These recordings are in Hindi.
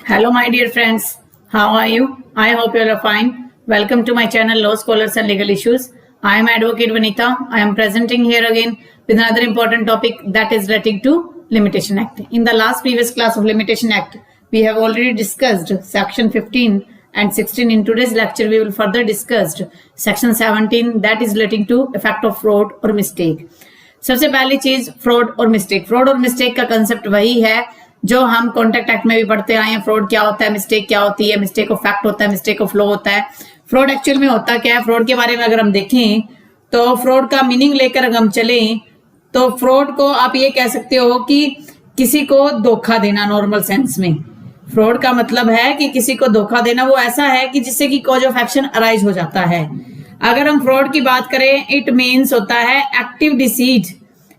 Hello, my dear friends. How are you? I hope you all are fine. Welcome to my channel, Law Scholars and Legal Issues. I am Advocate Vanita. I am presenting here again with another important topic that is relating to Limitation Act. In the last previous class of Limitation Act, we have already discussed Section 15 and 16. In today's lecture, we will further discuss Section 17 that is relating to effect of fraud or mistake. सबसे पहली चीज फ्रॉड और मिस्टेक। फ्रॉड और मिस्टेक का कंसेप्ट वही है जो हम कॉन्ट्रैक्ट एक्ट में भी पढ़ते आए हैं। फ्रॉड क्या होता है, मिस्टेक क्या होती है, मिस्टेक ऑफ फैक्ट होता है, मिस्टेक ऑफ लॉ होता है। फ्रॉड एक्चुअल में होता क्या है, फ्रॉड के बारे में अगर हम देखें तो फ्रॉड का मीनिंग लेकर अगर हम चलें तो फ्रॉड को आप ये कह सकते हो कि किसी को धोखा देना। नॉर्मल सेंस में फ्रॉड का मतलब है कि किसी को धोखा देना। वो ऐसा है कि जिससे कि कॉज ऑफ एक्शन अराइज हो जाता है। अगर हम फ्रॉड की बात करें, इट मीन्स होता है एक्टिव डिसीट।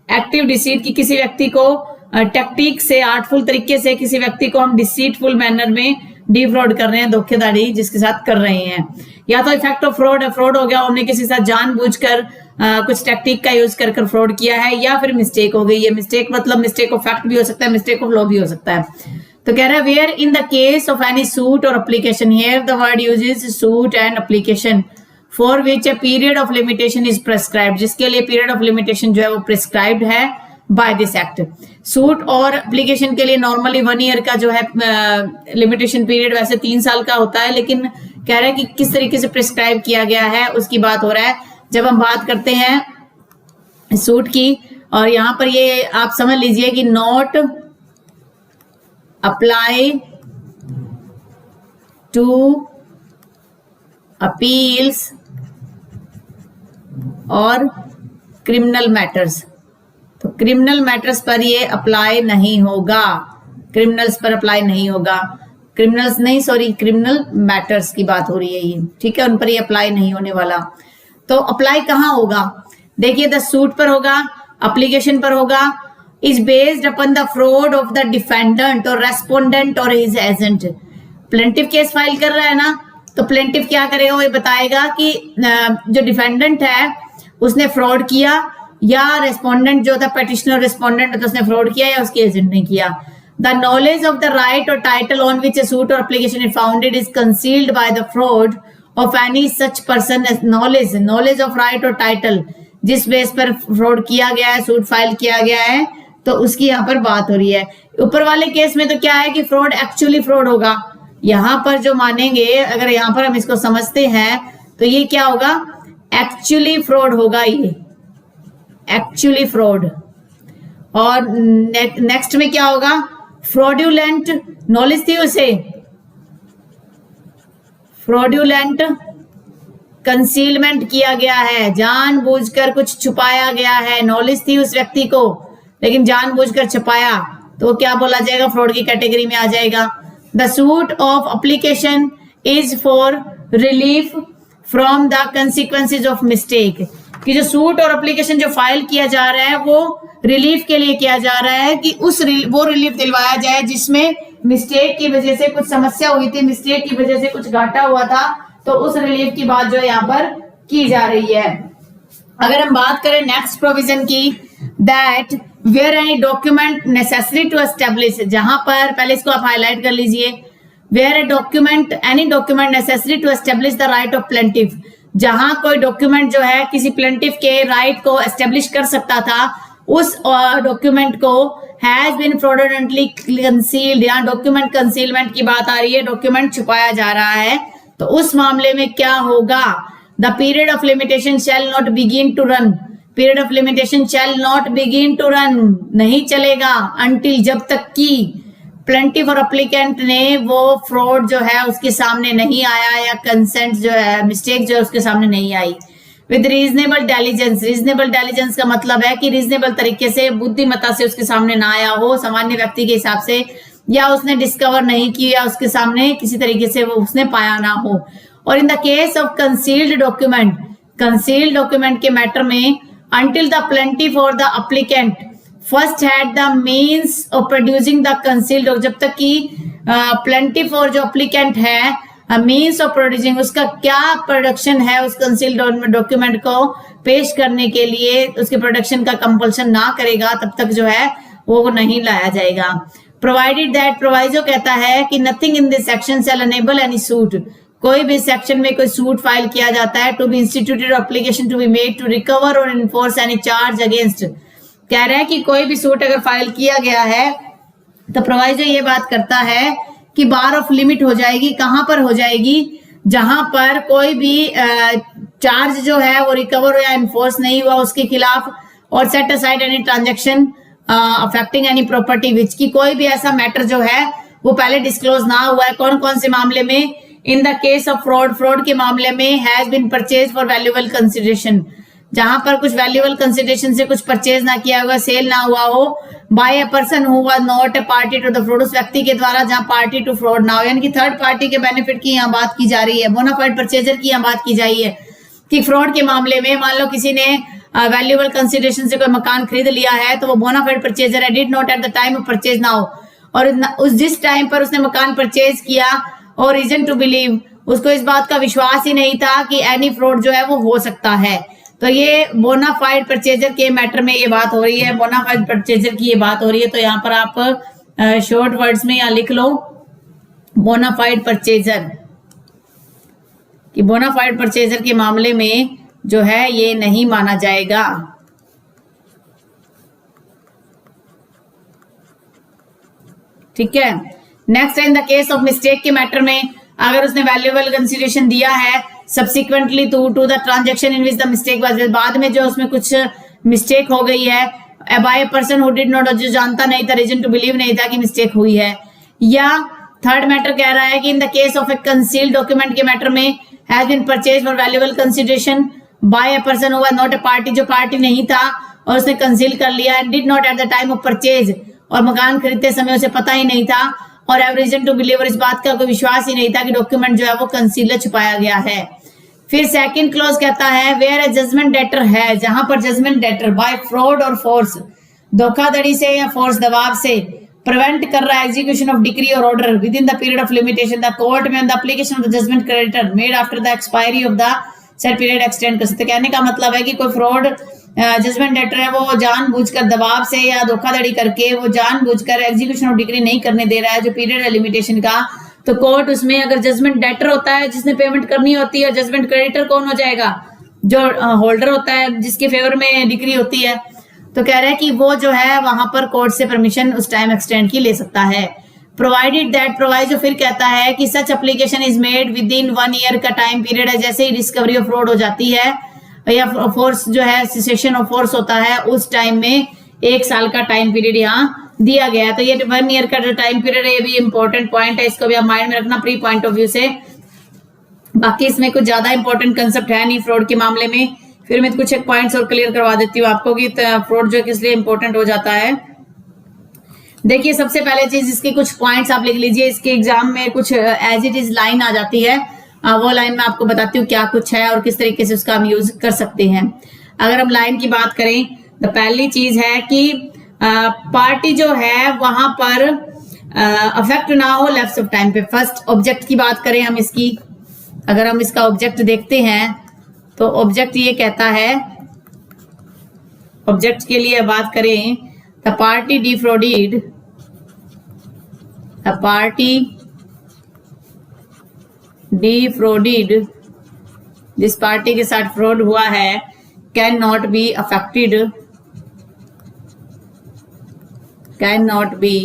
एक्टिव डिसीट की किसी व्यक्ति को टेक्टिक से, आर्टफुल तरीके से किसी व्यक्ति को हम डिसीटफुल मैनर में डिफ्रॉड कर रहे हैं, धोखेधड़ी जिसके साथ कर रहे हैं। या तो इफेक्ट ऑफ फ्रॉड है, फ्रॉड हो गया, हमने किसी के साथ जानबूझकर कुछ टेक्टिक का यूज कर फ्रॉड किया है। या फिर मिस्टेक हो गई है। मिस्टेक मतलब मिस्टेक ऑफ फैक्ट भी हो सकता है, मिस्टेक ऑफ लॉ भी हो सकता है। तो कह रहा है where in the case of any suit or application, here the word uses suit and application for which a period of limitation is prescribed, जिसके लिए पीरियड ऑफ लिमिटेशन जो है वो प्रिस्क्राइब्ड है by this act. Suit or application के लिए नॉर्मली 1 ईयर का जो है लिमिटेशन पीरियड, वैसे 3 साल का होता है, लेकिन कह रहा है कि किस तरीके से प्रिस्क्राइब किया गया है उसकी बात हो रहा है। जब हम बात करते हैं सूट की, और यहां पर ये आप समझ लीजिए कि नॉट अप्लाई टू अपील्स और क्रिमिनल मैटर्स। तो क्रिमिनल मैटर्स पर ये अप्लाई नहीं होगा, क्रिमिनल्स पर अप्लाई नहीं होगा। क्रिमिनल्स नहीं, सॉरी, क्रिमिनल मैटर्स की बात हो रही है ये, ठीक है, उन पर ये अप्लाई नहीं होने वाला। तो अप्लाई कहाँ होगा? देखिए, द सूट पर होगा, एप्लीकेशन पर होगा। Is based upon the fraud of the defendant और रेस्पोंडेंट और his agent. Plaintiff case file कर रहा है ना, तो प्लेंटिफ क्या करेगा, वो बताएगा कि जो डिफेंडेंट है उसने फ्रॉड किया, या रेस्पोंडेंट जो था पेटिशनर रेस्पोंडेंट तो उसने फ्रॉड किया या उसके एजेंट ने किया। The knowledge of the right or title on which a suit or application is founded is concealed by the fraud of any such person. Knowledge of right or title जिस बेस पर फ्रॉड किया गया है, सूट फाइल किया गया है, तो उसकी यहाँ पर बात हो रही है। ऊपर वाले केस में तो क्या है कि फ्रॉड एक्चुअली फ्रॉड होगा। यहाँ पर जो मानेंगे, अगर यहाँ पर हम इसको समझते हैं तो ये क्या होगा, एक्चुअली फ्रॉड होगा, ये एक्चुअली फ्रॉड। और नेक्स्ट में क्या होगा, फ्रॉड्यूलेंट। नॉलेज थी उसे, फ्रॉड्यूलेंट कंसीलमेंट किया गया है, जानबूझकर कुछ छुपाया गया है। नॉलेज थी उस व्यक्ति को लेकिन जानबूझकर छुपाया, तो वो क्या बोला जाएगा, फ्रॉड की कैटेगरी में आ जाएगा। The suit of application is for relief from the consequences of mistake. कि जो सूट और एप्लीकेशन जो फाइल किया जा रहा है वो रिलीफ के लिए किया जा रहा है, कि वो रिलीफ दिलवाया जाए जिसमें मिस्टेक की वजह से कुछ समस्या हुई थी, मिस्टेक की वजह से कुछ घाटा हुआ था, तो उस रिलीफ की बात जो यहाँ पर की जा रही है। अगर हम बात करें नेक्स्ट प्रोविजन की, that where any document necessary to establish, जहां पर, पहले इसको आप हाईलाइट कर लीजिए, where a document, any document necessary to establish the right of plaintiff, जहां कोई डॉक्यूमेंट जो है किसी प्लेंटिफ के राइट को एस्टेब्लिश कर सकता था, उस डॉक्यूमेंट को हैज बीन फ्रॉडुलेंटली कंसील्ड। यहाँ डॉक्यूमेंट कंसीलमेंट की बात आ रही है, डॉक्यूमेंट छुपाया जा रहा है, तो उस मामले में क्या होगा, the period of limitation shall not begin to run. Period of limitation shall not begin to run, नहीं चलेगा अनटिल, जब तक कि प्लेंटिफ और एप्लीकेंट ने वो फ्रॉड जो है उसके सामने नहीं आया, या कंसेंट जो है, मिस्टेक जो है उसके सामने नहीं आई। With reasonable diligence, reasonable diligence का मतलब है कि रीजनेबल तरीके से, बुद्धिमत्ता से उसके सामने ना आया हो, सामान्य व्यक्ति के हिसाब से, या उसने डिस्कवर नहीं किया, उसके सामने किसी तरीके से वो उसने पाया ना हो। और इन the case of concealed document, concealed document के मैटर में, until the plaintiff or the applicant first had the means of producing the concealed, जब तक कि plaintiff और जो applicant है मीन्स ऑफ प्रोड्यूसिंग, उसका क्या प्रोडक्शन है उस कंसील्ड डॉक्यूमेंट को पेश करने के लिए, उसके प्रोडक्शन का कंपल्शन ना करेगा तब तक जो है वो नहीं लाया जाएगा। प्रोवाइडेड दैट, प्रोवाइजो कहता है कि nothing in this section shall enable any suit, कोई भी सेक्शन में कोई सूट फाइल किया जाता है, to be instituted application to be made to recover or enforce any charge against. कह रहा है कि कोई भी सूट अगर फाइल किया गया है तो प्रोवाइजो ये बात करता है कि बार ऑफ लिमिट हो जाएगी, कहां पर हो जाएगी, जहां पर कोई भी चार्ज जो है वो रिकवर या इन्फोर्स नहीं हुआ उसके खिलाफ, और set aside any transaction affecting any property which, की कोई भी ऐसा मैटर जो है वो पहले डिस्क्लोज ना हुआ है। कौन कौन से मामले में? In the case of fraud, fraud के मामले में has been purchase for valuable consideration, जहां पर कुछ वैल्यूएबल कंसिडरेशन से कुछ परचेज ना किया हुआ, सेल ना हुआ हो, by a person who was not a party to the fraud, उस व्यक्ति के द्वारा जहां पार्टी टू फ्रॉड ना हो, यानी कि थर्ड पार्टी के बेनिफिट की यहाँ बात की जा रही है, बोनाफाइड परचेजर की यहाँ बात की जा रही है कि फ्रॉड के मामले में मान लो किसी ने वैल्यूएबल कंसिडरेशन से कोई मकान खरीद लिया है तो वो बोनाफाइड परचेजर है, did not at the time of purchase ना हो, और उस जिस टाइम पर उसने मकान परचेज किया और रीजन टू बिलीव, उसको इस बात का विश्वास ही नहीं था कि एनी फ्रॉड जो है वो हो सकता है। तो ये बोनाफाइड परचेजर के मैटर में ये बात हो रही है, बोनाफाइड परचेजर की ये बात हो रही है। तो यहाँ पर आप शॉर्ट वर्ड्स में यहाँ लिख लो बोनाफाइड परचेजर, कि बोनाफाइड परचेजर के मामले में जो है ये नहीं माना जाएगा। ठीक है। Next, in the case of mistake के मैटर में अगर उसने वैल्यूएबल कंसिडरेशन दिया है subsequently to the transaction in which the mistake was, बाद में जो उसमें कुछ मिस्टेक हो गई है, by a person who did not, जो जानता नहीं था, रीजन टू बिलीव नहीं था कि मिस्टेक हुई है। या थर्ड मैटर कह रहा है कि in the case of a concealed document के मैटर में has been purchase for valuable consideration by a person who was not a party, जो पार्टी नहीं था और उसने कंसील कर लिया है, did not at the time of purchase, और मकान खरीदते समय उसे पता ही नहीं था और हैव रीजन टू बिलीव, इस बात का कोई विश्वास ही नहीं था कि डॉक्यूमेंट जो है वो कंसीलर छुपाया गया है। फिर सेकंड क्लॉज कहता है वेयर ए जजमेंट डेटर है, जहां पर जजमेंट डेटर बाय फ्रॉड और फोर्स, धोखाधड़ी से या फोर्स दबाव से प्रिवेंट कर रहा है execution of decree or order within the period of limitation, the court may the application of the judgment creditor made after the expiry of the said period extend कर सकते। कहने का मतलब है कि कोई फ्रॉड जजमेंट डेटर है वो जानबूझकर दबाव से या धोखाधड़ी करके वो जानबूझकर एग्जीक्यूशन ऑफ डिक्री नहीं करने दे रहा है जो पीरियड है लिमिटेशन का, तो कोर्ट उसमें अगर जजमेंट डेटर होता है जिसने पेमेंट करनी होती है, जजमेंट क्रेडिटर कौन हो जाएगा? जो होल्डर होता है जिसके फेवर में डिक्री होती है। तो कह रहा है कि वो जो है वहां पर कोर्ट से परमिशन उस टाइम एक्सटेंड की ले सकता है। प्रोवाइडेड दैट, प्रोवाइजो फिर कहता है कि such application is made with in 1 year का टाइम पीरियड है, जैसे ही डिस्कवरी ऑफ फ्रॉड हो जाती है या फोर्स जो है सेसेशन ऑफ फोर्स होता है उस टाइम में 1 साल का टाइम पीरियड यहाँ दिया गया है। तो ये 1 ईयर का जो टाइम पीरियड है ये भी इंपॉर्टेंट पॉइंट है, इसको भी आप माइंड में रखना प्री पॉइंट ऑफ व्यू से। बाकी इसमें कुछ ज्यादा इंपॉर्टेंट कंसेप्ट है नहीं फ्रॉड के मामले में। फिर मैं कुछ एक पॉइंट्स और क्लियर करवा देती हूँ आपको कि फ्रॉड जो किस लिए इंपॉर्टेंट हो जाता है। देखिए सबसे पहले चीज इसके कुछ पॉइंट्स आप लिख लीजिए, इसके एग्जाम में कुछ एज इट इज लाइन आ जाती है, वो लाइन में आपको बताती हूँ क्या कुछ है और किस तरीके से उसका हम यूज कर सकते हैं। अगर हम लाइन की बात करें तो पहली चीज है कि पार्टी जो है वहां पर अफेक्ट ना हो लैप्स ऑफ टाइम पे। फर्स्ट ऑब्जेक्ट की बात करें हम इसकी, अगर हम इसका ऑब्जेक्ट देखते हैं तो ऑब्जेक्ट ये कहता है, ऑब्जेक्ट के लिए बात करें the party defrauded, the party defrauded, जिस पार्टी के साथ फ्रॉड हुआ है can not be affected, can not be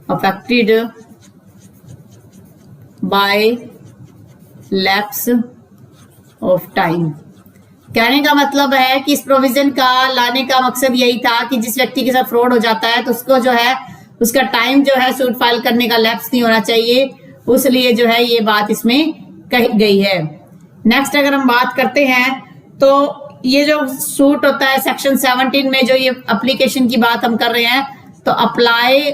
affected by lapse of time. कहने का मतलब है कि इस प्रोविजन का लाने का मकसद यही था कि जिस व्यक्ति के साथ फ्रॉड हो जाता है तो उसको जो है उसका टाइम जो है सूट फाइल करने का लैप्स नहीं होना चाहिए, उसलिए जो है ये बात इसमें कही गई है। नेक्स्ट अगर हम बात करते हैं तो ये जो सूट होता है सेक्शन 17 में जो ये एप्लीकेशन की बात हम कर रहे हैं, तो applies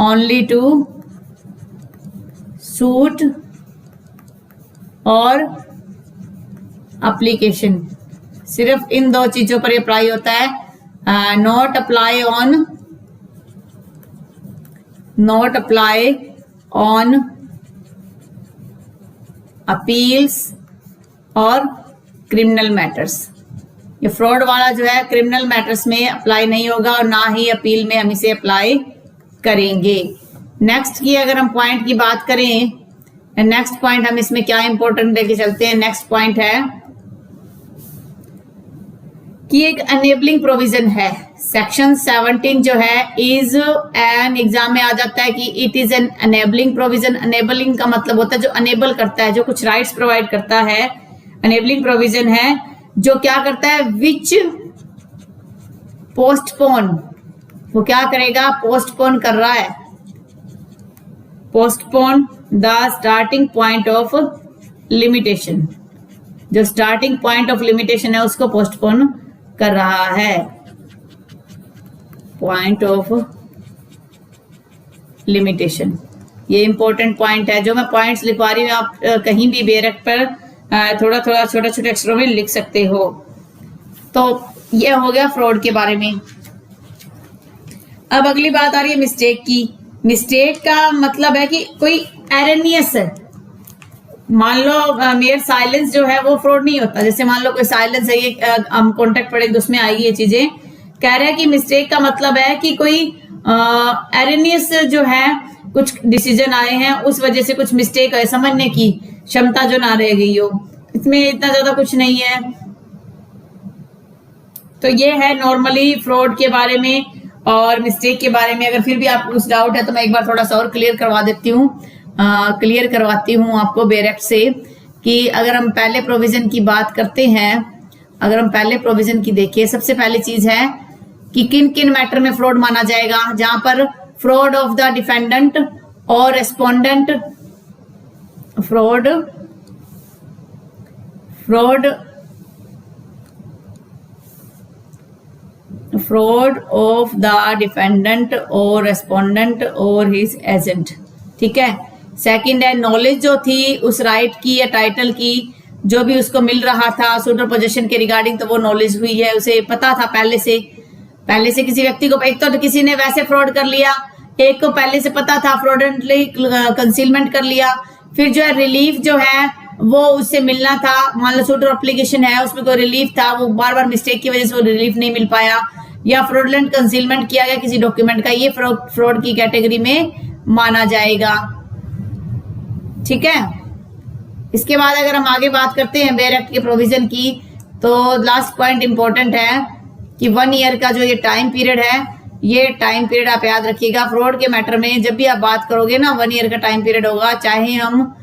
only to suit or application, सिर्फ इन दो चीजों पर अप्लाई होता है। नॉट अप्लाई ऑन अपील्स और क्रिमिनल मैटर्स, ये फ्रॉड वाला जो है क्रिमिनल मैटर्स में अप्लाई नहीं होगा और ना ही अपील में हम इसे अप्लाई करेंगे। नेक्स्ट की अगर हम पॉइंट की बात करें, नेक्स्ट पॉइंट हम इसमें क्या इंपॉर्टेंट लेके चलते हैं। नेक्स्ट पॉइंट है कि एक अनेबलिंग प्रोविजन है। सेक्शन 17 जो है इज एन एग्जाम में आ जाता है कि it is an enabling provision. Enabling का मतलब होता है जो अनेबल करता है, जो कुछ राइट्स प्रोवाइड करता है। अनेबलिंग प्रोविजन है जो क्या करता है, विच पोस्टपोन, वो क्या करेगा, पोस्टपोन कर रहा है, postpone the starting point of limitation, जो स्टार्टिंग पॉइंट ऑफ लिमिटेशन है उसको पोस्टपोन कर रहा है। पॉइंट ऑफ लिमिटेशन, ये इंपॉर्टेंट पॉइंट है। जो मैं पॉइंट्स लिखवा रही हूँ आप कहीं भी बेरक पर थोड़ा थोड़ा छोटे छोटे अक्षरों में लिख सकते हो। तो ये हो गया फ्रॉड के बारे में। अब अगली बात आ रही है मिस्टेक की। मिस्टेक का मतलब है कि कोई एरनियस, मान लो मेयर साइलेंस जो है वो फ्रॉड नहीं होता। जैसे मान लो कोई साइलेंस है, ये हम कॉन्टेक्ट पढ़ेंगे उसमें आएगी ये चीजें। कह रहा है कि मिस्टेक का मतलब है कि कोई एरनियस जो है, कुछ डिसीजन आए हैं उस वजह से कुछ मिस्टेक है, समझने की क्षमता जो ना रह गई हो। इसमें इतना ज्यादा कुछ नहीं है। तो ये है नॉर्मली फ्रॉड के बारे में और मिस्टेक के बारे में। अगर फिर भी आपको कुछ डाउट है तो मैं एक बार थोड़ा सा और क्लियर करवा देती हूँ, क्लियर करवाती हूँ आपको बेरेक्ट से कि अगर हम पहले प्रोविजन की बात करते हैं, अगर हम पहले प्रोविजन की देखिए, सबसे पहली चीज है कि किन किन मैटर में फ्रॉड माना जाएगा। जहां पर फ्रॉड ऑफ द डिफेंडेंट और respondent, fraud of the defendant और रेस्पोंडेंट और हिज एजेंट, ठीक है। सेकंड है नॉलेज जो थी उस राइट की या टाइटल की, जो भी उसको मिल रहा था सुपर पोजीशन के रिगार्डिंग, तो वो नॉलेज हुई है, उसे पता था पहले से किसी व्यक्ति को। एक तो किसी ने वैसे फ्रॉड कर लिया, एक को पहले से पता था, फ्रॉडेंटली कंसीलमेंट कर लिया। फिर जो है रिलीफ जो है वो उससे मिलना था, मान लो सूट एप्लीकेशन है उसमें कोई रिलीफ था, वो बार बार मिस्टेक की वजह से वो रिलीफ नहीं मिल पाया, या फ्रॉडलेंट कंसीलमेंट किया गया किसी डॉक्यूमेंट का, ये फ्रॉड की कैटेगरी में माना जाएगा, ठीक है। इसके बाद अगर हम आगे बात करते हैं बेयर एक्ट के प्रोविजन की, तो लास्ट पॉइंट इंपॉर्टेंट है कि 1 ईयर का जो ये टाइम पीरियड है, ये टाइम पीरियड आप याद रखिएगा। फ्रॉड के मैटर में जब भी आप बात करोगे ना, 1 ईयर का टाइम पीरियड होगा। चाहे हम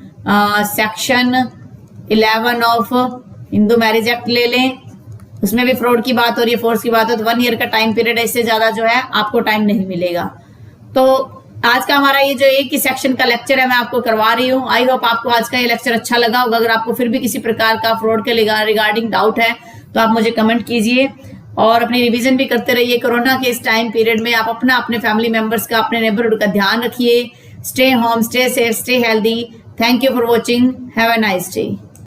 section 11 of Hindu marriage act ले लें, उसमें भी फ्रॉड की बात हो रही है, फोर्स की बात हो, तो 1 ईयर का टाइम पीरियड है, इससे ज्यादा जो है आपको टाइम नहीं मिलेगा। तो आज का हमारा ये जो एक ही सेक्शन का लेक्चर है मैं आपको करवा रही हूँ। आई होप आपको आज का ये लेक्चर अच्छा लगा होगा। अगर आपको फिर भी किसी प्रकार का फ्रॉड के रिगार्डिंग डाउट है तो आप मुझे कमेंट कीजिए और अपनी रिवीजन भी करते रहिए। कोरोना के इस टाइम पीरियड में आप अपने फैमिली मेंबर्स का, अपने नेबरहुड का ध्यान रखिए। Stay home, stay safe, stay healthy. Thank you for watching. Have a nice day.